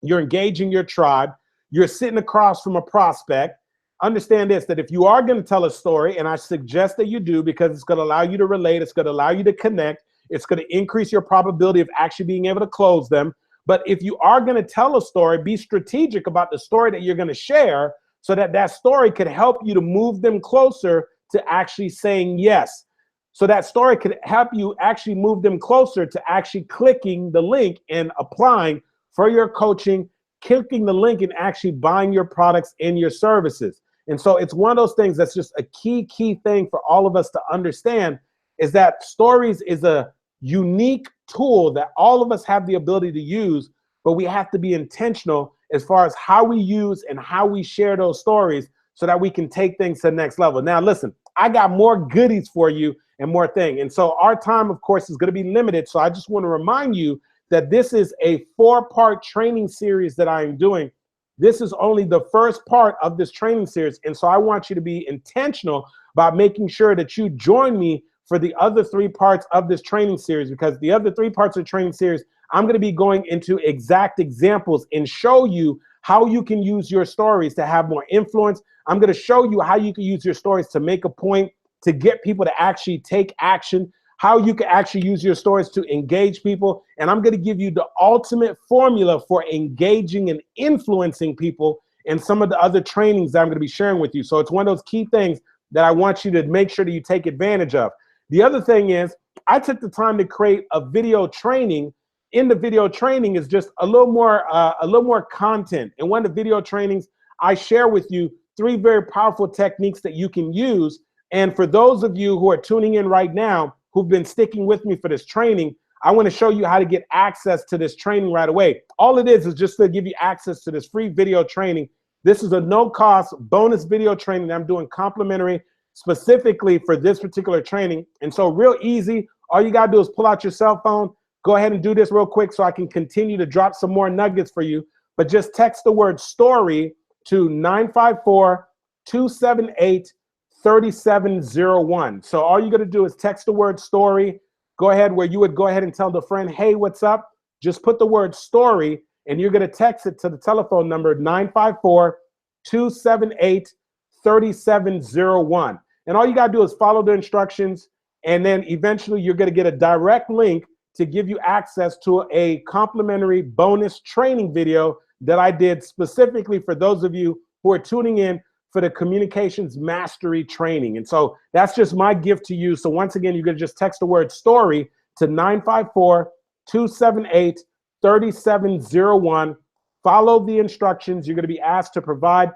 you're engaging your tribe, you're sitting across from a prospect, understand this, that if you are going to tell a story, and I suggest that you do because it's going to allow you to relate, it's going to allow you to connect, it's going to increase your probability of actually being able to close them. But if you are going to tell a story, be strategic about the story that you're going to share so that that story could help you to move them closer to actually saying yes. So that story could help you actually move them closer to actually clicking the link and applying for your coaching, clicking the link and actually buying your products and your services. And so it's one of those things that's just a key thing for all of us to understand is that stories is a unique tool that all of us have the ability to use, but we have to be intentional as far as how we use and how we share those stories so that we can take things to the next level. Now, listen, I got more goodies for you and more thing. And so our time, of course, is going to be limited. So I just want to remind you that this is a 4-part training series that I am doing. This is only the first part of this training series. And so I want you to be intentional about making sure that you join me for the other 3 parts of this training series, because the other 3 parts of the training series, I'm going to be going into exact examples and show you how you can use your stories to have more influence. I'm going to show you how you can use your stories to make a point, to get people to actually take action, how you can actually use your stories to engage people. And I'm going to give you the ultimate formula for engaging and influencing people in some of the other trainings that I'm going to be sharing with you. So it's one of those key things that I want you to make sure that you take advantage of. The other thing is, I took the time to create a video training. In the video training is just a little more content. In one of the video trainings, I share with you 3 very powerful techniques that you can use. And for those of you who are tuning in right now, who've been sticking with me for this training, I want to show you how to get access to this training right away. All it is just to give you access to this free video training. This is a no-cost bonus video training that I'm doing complimentary specifically for this particular training. And so real easy, all you gotta do is pull out your cell phone, go ahead and do this real quick so I can continue to drop some more nuggets for you. But just text the word story to 954-278-3701. So all you gotta do is text the word story. Go ahead where you would go ahead and tell the friend, hey, what's up? Just put the word story and you're gonna text it to the telephone number 954-278-3701. And all you gotta do is follow the instructions, and then eventually you're gonna get a direct link to give you access to a complimentary bonus training video that I did specifically for those of you who are tuning in for the communications mastery training. And so that's just my gift to you. So once again, you're gonna just text the word story to 954-278-3701. Follow the instructions. You're gonna be asked to provide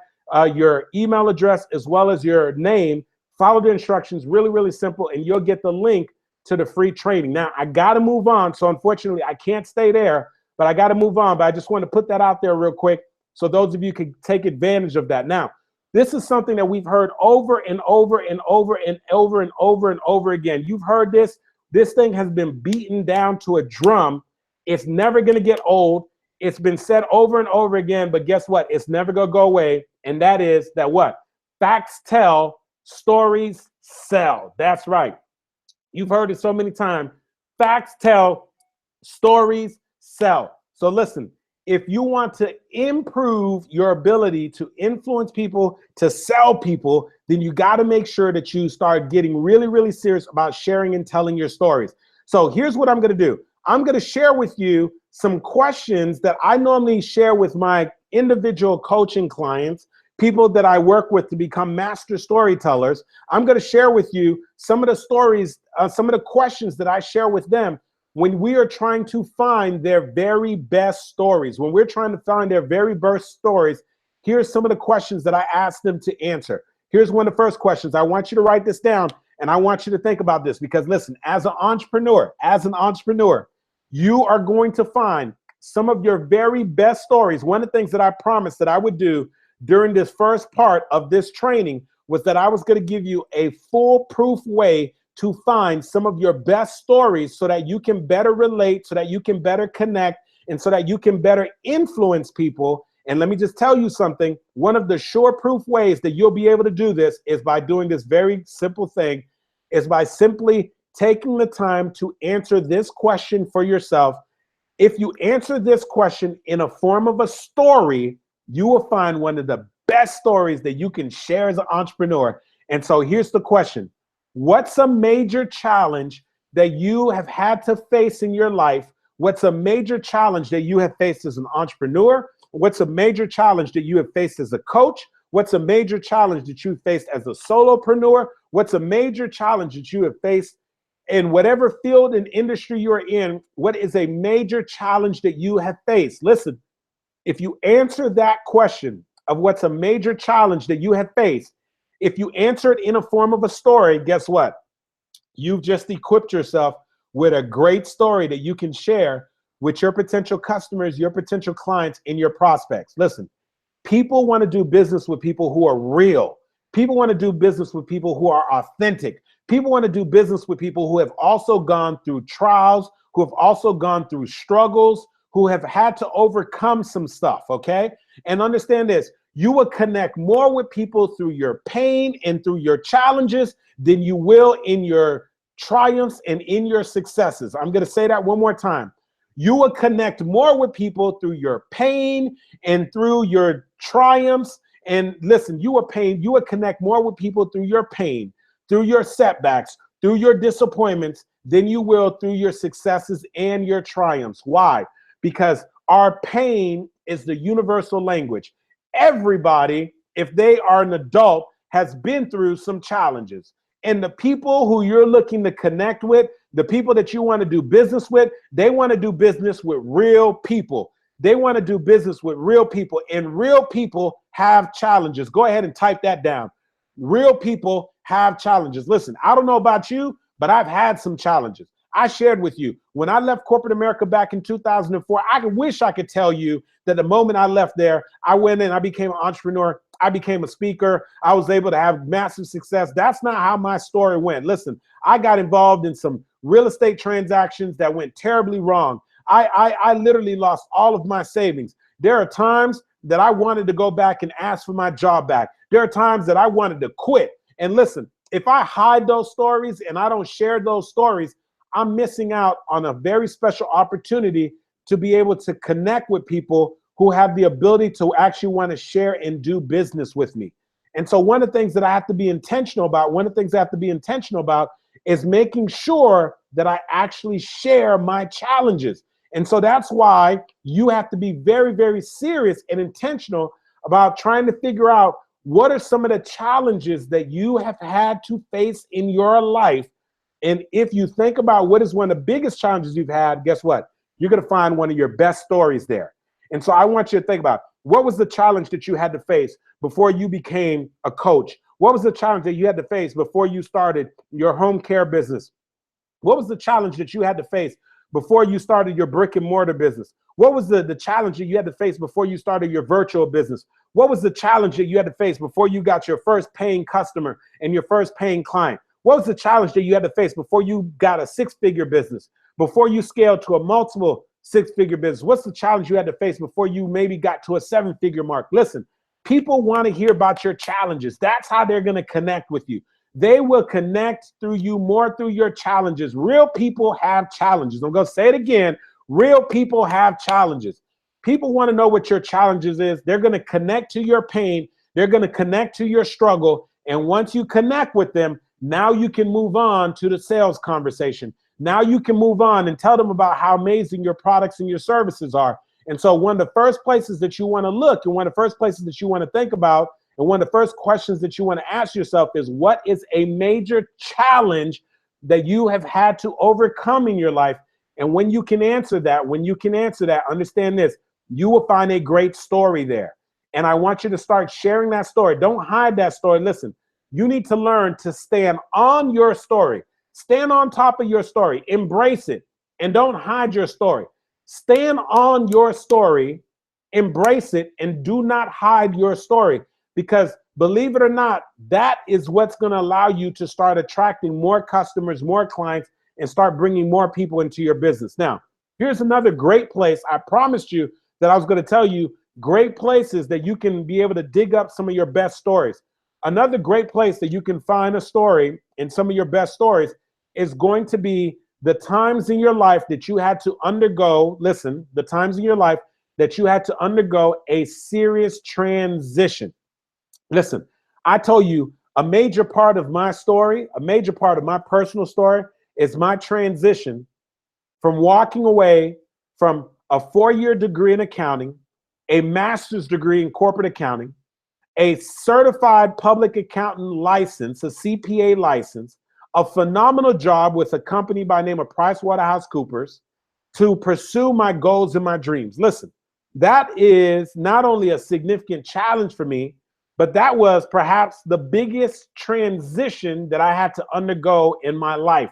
your email address as well as your name. Follow the instructions, really, really simple, and you'll get the link to the free training. Now, I gotta move on, so unfortunately, I can't stay there, but I gotta move on, but I just want to put that out there real quick so those of you can take advantage of that. Now, this is something that we've heard over and over and over and over and over and over again. You've heard this. This thing has been beaten down to a drum. It's never gonna get old. It's been said over and over again, but guess what? It's never gonna go away, and that is that what? Facts tell, stories sell. That's right. You've heard it so many times. Facts tell, stories sell. So listen, if you want to improve your ability to influence people, to sell people, then you got to make sure that you start getting really, really serious about sharing and telling your stories. So here's what I'm going to do. I'm going to share with you some questions that I normally share with my individual coaching clients, people that I work with to become master storytellers. I'm going to share with you some of the stories, some of the questions that I share with them when we are trying to find their very best stories. When we're trying to find their very best stories, here's some of the questions that I ask them to answer. Here's one of the first questions. I want you to write this down, and I want you to think about this, because listen, as an entrepreneur, you are going to find some of your very best stories. One of the things that I promised that I would do during this first part of this training was that I was going to give you a foolproof way to find some of your best stories so that you can better relate, so that you can better connect, and so that you can better influence people. And let me just tell you something. One of the sure-proof ways that you'll be able to do this is by doing this very simple thing, is by simply taking the time to answer this question for yourself. If you answer this question in a form of a story, you will find one of the best stories that you can share as an entrepreneur. And so here's the question. What's a major challenge that you have had to face in your life? What's a major challenge that you have faced as an entrepreneur? What's a major challenge that you have faced as a coach? What's a major challenge that you faced as a solopreneur? What's a major challenge that you have faced in whatever field and industry you are in? What is a major challenge that you have faced? Listen, if you answer that question of what's a major challenge that you have faced, if you answer it in a form of a story, guess what? You've just equipped yourself with a great story that you can share with your potential customers, your potential clients, and your prospects. Listen, people want to do business with people who are real. People want to do business with people who are authentic. People want to do business with people who have also gone through trials, who have also gone through struggles, who have had to overcome some stuff, okay? And understand this, you will connect more with people through your pain and through your challenges than you will in your triumphs and in your successes. I'm gonna say that one more time. You will connect more with people through your pain and through your triumphs. And listen, you will connect more with people through your pain, through your setbacks, through your disappointments than you will through your successes and your triumphs. Why? Because our pain is the universal language. Everybody, if they are an adult, has been through some challenges. And the people who you're looking to connect with, the people that you want to do business with, they want to do business with real people. They want to do business with real people, and real people have challenges. Go ahead and type that down. Real people have challenges. Listen, I don't know about you, but I've had some challenges. I shared with you when I left corporate America back in 2004. I wish I could tell you that the moment I left there, I went in, I became an entrepreneur, I became a speaker, I was able to have massive success. That's not how my story went. Listen, I got involved in some real estate transactions that went terribly wrong. I literally lost all of my savings. There are times that I wanted to go back and ask for my job back. There are times that I wanted to quit. And listen, if I hide those stories and I don't share those stories, I'm missing out on a very special opportunity to be able to connect with people who have the ability to actually want to share and do business with me. And so one of the things that I have to be intentional about, is making sure that I actually share my challenges. And so that's why you have to be very, very serious and intentional about trying to figure out what are some of the challenges that you have had to face in your life. And if you think about what is one of the biggest challenges you've had, guess what? You're going to find one of your best stories there. And so I want you to think about, what was the challenge that you had to face before you became a coach? What was the challenge that you had to face before you started your home care business? What was the challenge that you had to face before you started your brick and mortar business? What was the challenge that you had to face before you started your virtual business? What was the challenge that you had to face before you got your first paying customer and your first paying client? What was the challenge that you had to face before you got a six-figure business, before you scaled to a multiple six-figure business? What's the challenge you had to face before you maybe got to a seven-figure mark? Listen, people want to hear about your challenges. That's how they're going to connect with you. They will connect through you more through your challenges. Real people have challenges. I'm going to say it again. Real people have challenges. People want to know what your challenges is. They're going to connect to your pain. They're going to connect to your struggle. And once you connect with them, now you can move on to the sales conversation. Now you can move on and tell them about how amazing your products and your services are. And so one of the first places that you want to look, and one of the first places that you want to think about, and one of the first questions that you want to ask yourself is, what is a major challenge that you have had to overcome in your life? And when you can answer that, understand this, you will find a great story there. And I want you to start sharing that story. Don't hide that story. Listen, you need to learn to stand on your story. Stand on top of your story. Embrace it. And don't hide your story. Stand on your story, embrace it, and do not hide your story. Because believe it or not, that is what's going to allow you to start attracting more customers, more clients, and start bringing more people into your business. Now, here's another great place. I promised you that I was going to tell you great places that you can be able to dig up some of your best stories. Another great place that you can find a story in some of your best stories is going to be the times in your life that you had to undergo, listen, the times in your life that you had to undergo a serious transition. Listen, I told you a major part of my story, a major part of my personal story is my transition from walking away from a 4-year degree in accounting, a master's degree in corporate accounting, a certified public accountant license, a CPA license, a phenomenal job with a company by the name of PricewaterhouseCoopers to pursue my goals and my dreams. Listen, that is not only a significant challenge for me, but that was perhaps the biggest transition that I had to undergo in my life.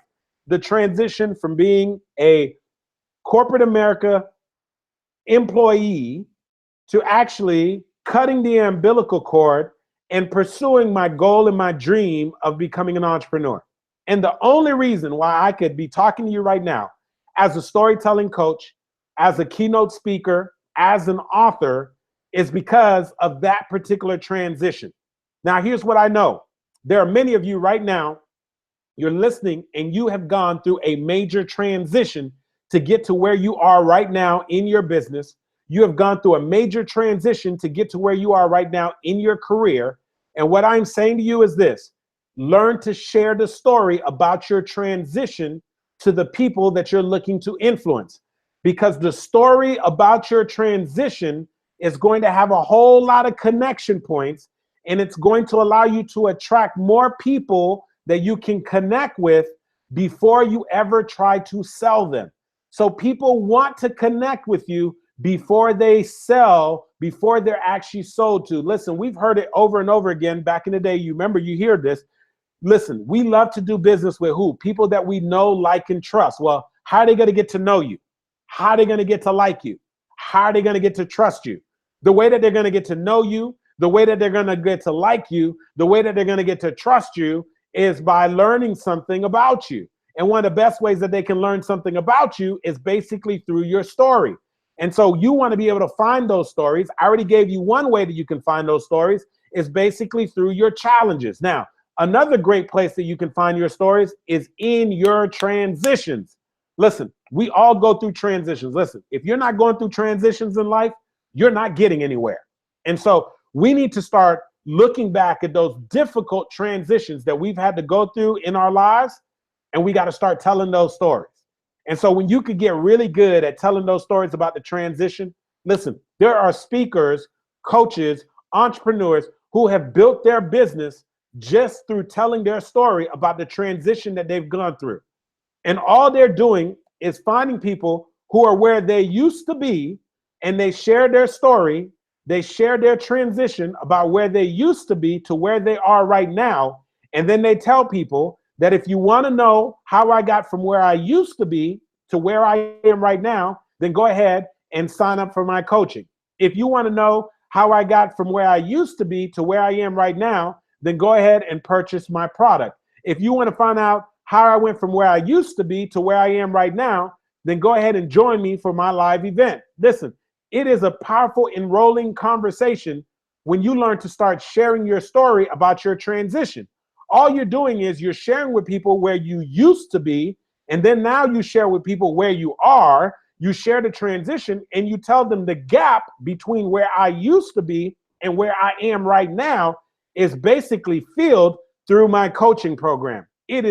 The transition from being a corporate America employee to actually cutting the umbilical cord and pursuing my goal and my dream of becoming an entrepreneur. And the only reason why I could be talking to you right now as a storytelling coach, as a keynote speaker, as an author, is because of that particular transition. Now, here's what I know. There are many of you right now, you're listening and you have gone through a major transition to get to where you are right now in your business. You have gone through a major transition to get to where you are right now in your career. And what I'm saying to you is this: learn to share the story about your transition to the people that you're looking to influence, because the story about your transition is going to have a whole lot of connection points, and it's going to allow you to attract more people that you can connect with before you ever try to sell them. So people want to connect with you before they sell, before they're actually sold to. Listen, we've heard it over and over again back in the day. You remember, you hear this. Listen, we love to do business with who? People that we know, like, and trust. Well, how are they going to get to know you? How are they going to get to like you? How are they going to get to trust you? The way that they're going to get to know you, the way that they're going to get to like you, the way that they're going to get to trust you is by learning something about you. And one of the best ways that they can learn something about you is basically through your story. And so you want to be able to find those stories. I already gave you one way that you can find those stories is basically through your challenges. Now, another great place that you can find your stories is in your transitions. Listen, we all go through transitions. Listen, if you're not going through transitions in life, you're not getting anywhere. And so we need to start looking back at those difficult transitions that we've had to go through in our lives, and we got to start telling those stories. And so when you could get really good at telling those stories about the transition, listen, there are speakers, coaches, entrepreneurs who have built their business just through telling their story about the transition that they've gone through. And all they're doing is finding people who are where they used to be, and they share their story. They share their transition about where they used to be to where they are right now. And then they tell people that if you want to know how I got from where I used to be to where I am right now, then go ahead and sign up for my coaching. If you want to know how I got from where I used to be to where I am right now, then go ahead and purchase my product. If you want to find out how I went from where I used to be to where I am right now, then go ahead and join me for my live event. Listen, it is a powerful, enrolling conversation when you learn to start sharing your story about your transition. All you're doing is you're sharing with people where you used to be, and then now you share with people where you are. You share the transition, and you tell them the gap between where I used to be and where I am right now is basically filled through my coaching program. It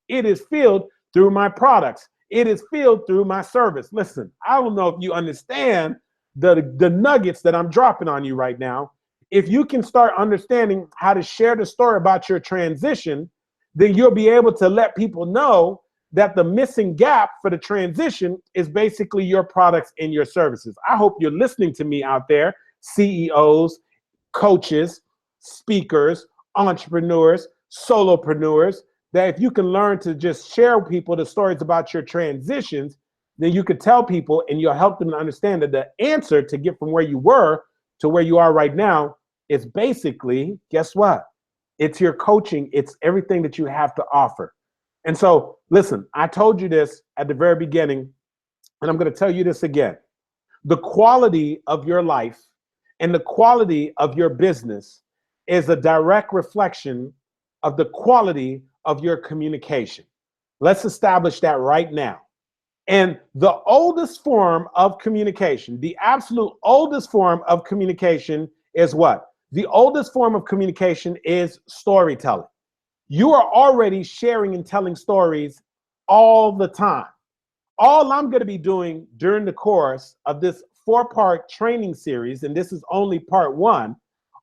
is filled through my products. It is filled through my service. Listen, I don't know if you understand the nuggets that I'm dropping on you right now. If you can start understanding how to share the story about your transition, then you'll be able to let people know that the missing gap for the transition is basically your products and your services. I hope you're listening to me out there, CEOs, coaches, speakers, entrepreneurs, solopreneurs, that if you can learn to just share with people the stories about your transitions, then you could tell people and you'll help them to understand that the answer to get from where you were to where you are right now is basically, guess what? It's your coaching. It's everything that you have to offer. And so, listen, I told you this at the very beginning, and I'm going to tell you this again. The quality of your life and the quality of your business is a direct reflection of the quality of your communication. Let's establish that right now. And the oldest form of communication, the absolute oldest form of communication is what? The oldest form of communication is storytelling. You are already sharing and telling stories all the time. All I'm going to be doing during the course of this 4-part training series, and this is only part 1,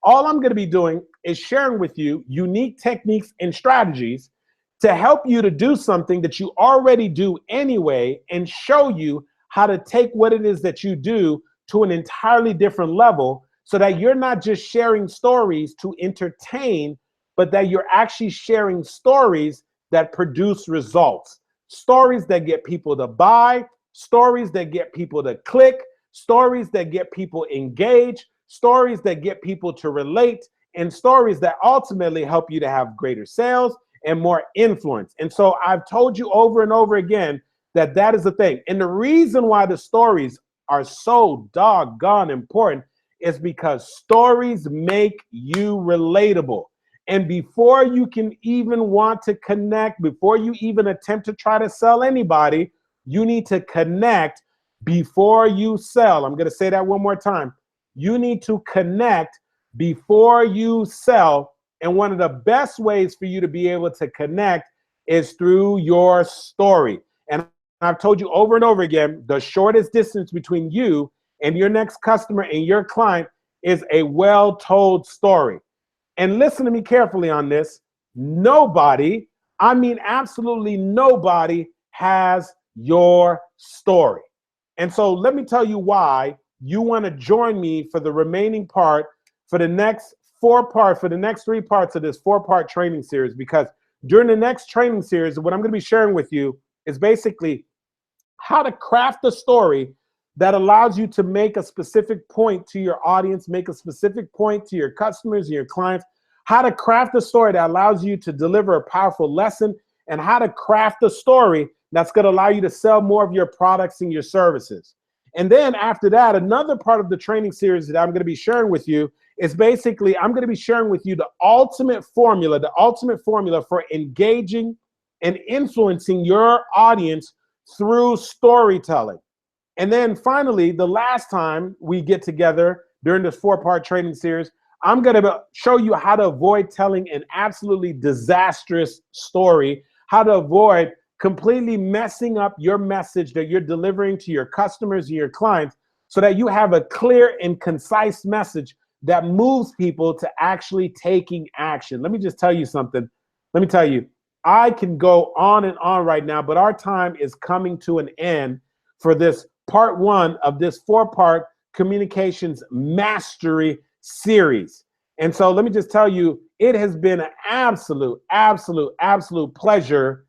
all I'm going to be doing is sharing with you unique techniques and strategies to help you to do something that you already do anyway, and show you how to take what it is that you do to an entirely different level, so that you're not just sharing stories to entertain, but that you're actually sharing stories that produce results. Stories that get people to buy, stories that get people to click, stories that get people engaged, stories that get people to relate, and stories that ultimately help you to have greater sales and more influence. And so I've told you over and over again that that is the thing. And the reason why the stories are so doggone important is because stories make you relatable. And before you can even want to connect, before you even attempt to try to sell anybody, You need to connect before you sell. I'm going to say that one more time. You need to connect before you sell. And one of the best ways for you to be able to connect is through your story. And I've told you over and over again, the shortest distance between you and your next customer and your client is a well-told story. And listen to me carefully on this. Nobody, I mean absolutely nobody, has your story. And so let me tell you why you want to join me for the remaining part, for the next for the next 3 parts of this 4-part training series. Because during the next training series, what I'm going to be sharing with you is basically how to craft a story that allows you to make a specific point to your audience, make a specific point to your customers and your clients, how to craft a story that allows you to deliver a powerful lesson, and how to craft a story that's going to allow you to sell more of your products and your services. And then after that, another part of the training series that I'm going to be sharing with you is basically, I'm going to be sharing with you the ultimate formula for engaging and influencing your audience through storytelling. And then finally, the last time we get together during this 4-part training series, I'm going to show you how to avoid telling an absolutely disastrous story, how to avoid completely messing up your message that you're delivering to your customers and your clients, so that you have a clear and concise message that moves people to actually taking action. Let me just tell you something. Let me tell you, I can go on and on right now, but our time is coming to an end for this part 1 of this 4-part communications mastery series. And so let me just tell you, it has been an absolute pleasure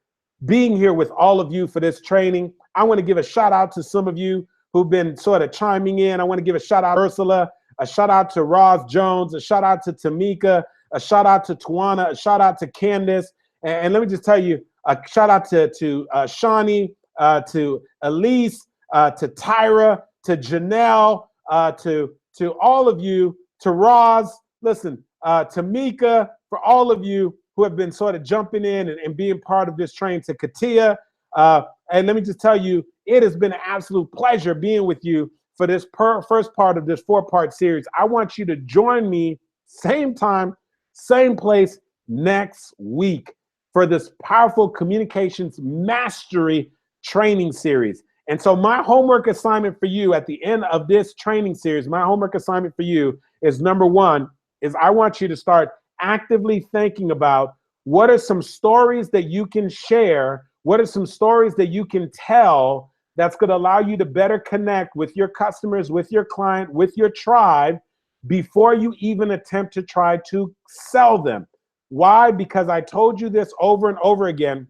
being here with all of you for this training. I want to give a shout out to some of you who've been sort of chiming in. I want to give a shout out to Ursula, a shout out to Roz Jones, a shout out to Tamika, a shout out to Tawana, a shout out to Candace. And let me just tell you, a shout out to Shawnee, to Elise, to Tyra, to Janelle, to all of you, to Roz, listen, to Mika, for all of you who have been sort of jumping in and being part of this train, to Katia. And let me just tell you, it has been an absolute pleasure being with you for this first part of this 4-part series. I want you to join me same time, same place next week for this powerful communications mastery training series. And so my homework assignment for you at the end of this training series, my homework assignment for you is, number 1, is I want you to start actively thinking about what are some stories that you can share, what are some stories that you can tell that's going to allow you to better connect with your customers, with your client, with your tribe, before you even attempt to try to sell them. Why? Because I told you this over and over again.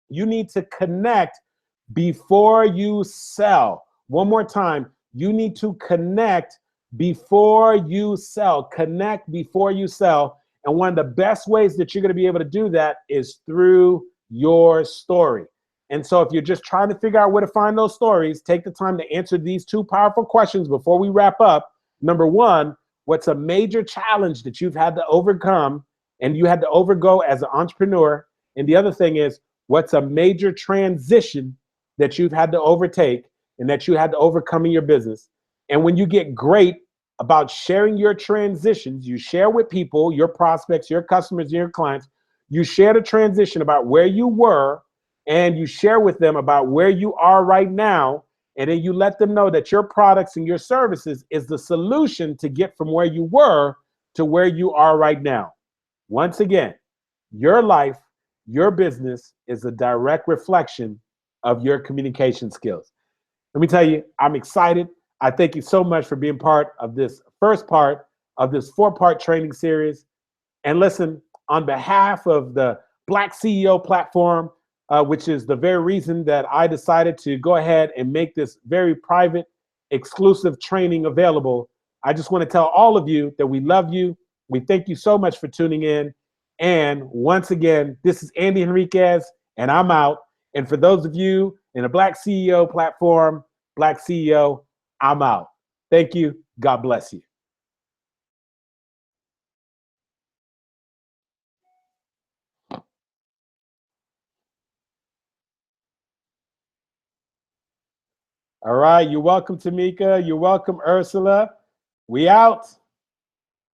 You need to connect before you sell. One more time, you need to connect before you sell. Connect before you sell. And one of the best ways that you're going to be able to do that is through your story. And so if you're just trying to figure out where to find those stories, take the time to answer these 2 powerful questions before we wrap up. Number 1, what's a major challenge that you've had to overcome and you had to overgo as an entrepreneur? And the other thing is, what's a major transition that you've had to overtake and that you had to overcome in your business? And when you get great about sharing your transitions, you share with people, your prospects, your customers, and your clients, you share the transition about where you were, and you share with them about where you are right now. And then you let them know that your products and your services is the solution to get from where you were to where you are right now. Once again, your life, your business is a direct reflection of your communication skills. Let me tell you, I'm excited. I thank you so much for being part of this first part of this 4-part training series. And listen, on behalf of the Black CEO platform, which is the very reason that I decided to go ahead and make this very private, exclusive training available, I just want to tell all of you that we love you. We thank you so much for tuning in. And once again, this is Andy Henriquez, and I'm out. And for those of you in the Black CEO platform, Black CEO, I'm out. Thank you. God bless you. All right. You're welcome, Tamika. You're welcome, Ursula. We out.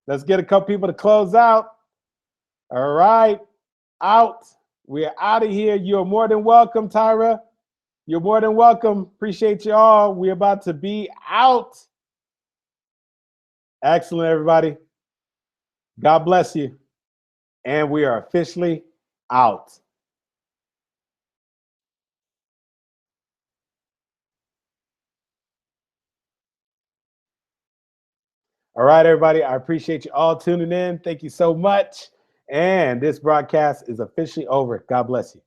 Let's get a couple people to close out. All right. Out. We're out of here. You're more than welcome, Tyra. You're more than welcome. Appreciate you all. We're about to be out. Excellent, everybody. God bless you. And we are officially out. All right, everybody. I appreciate you all tuning in. Thank you so much. And this broadcast is officially over. God bless you.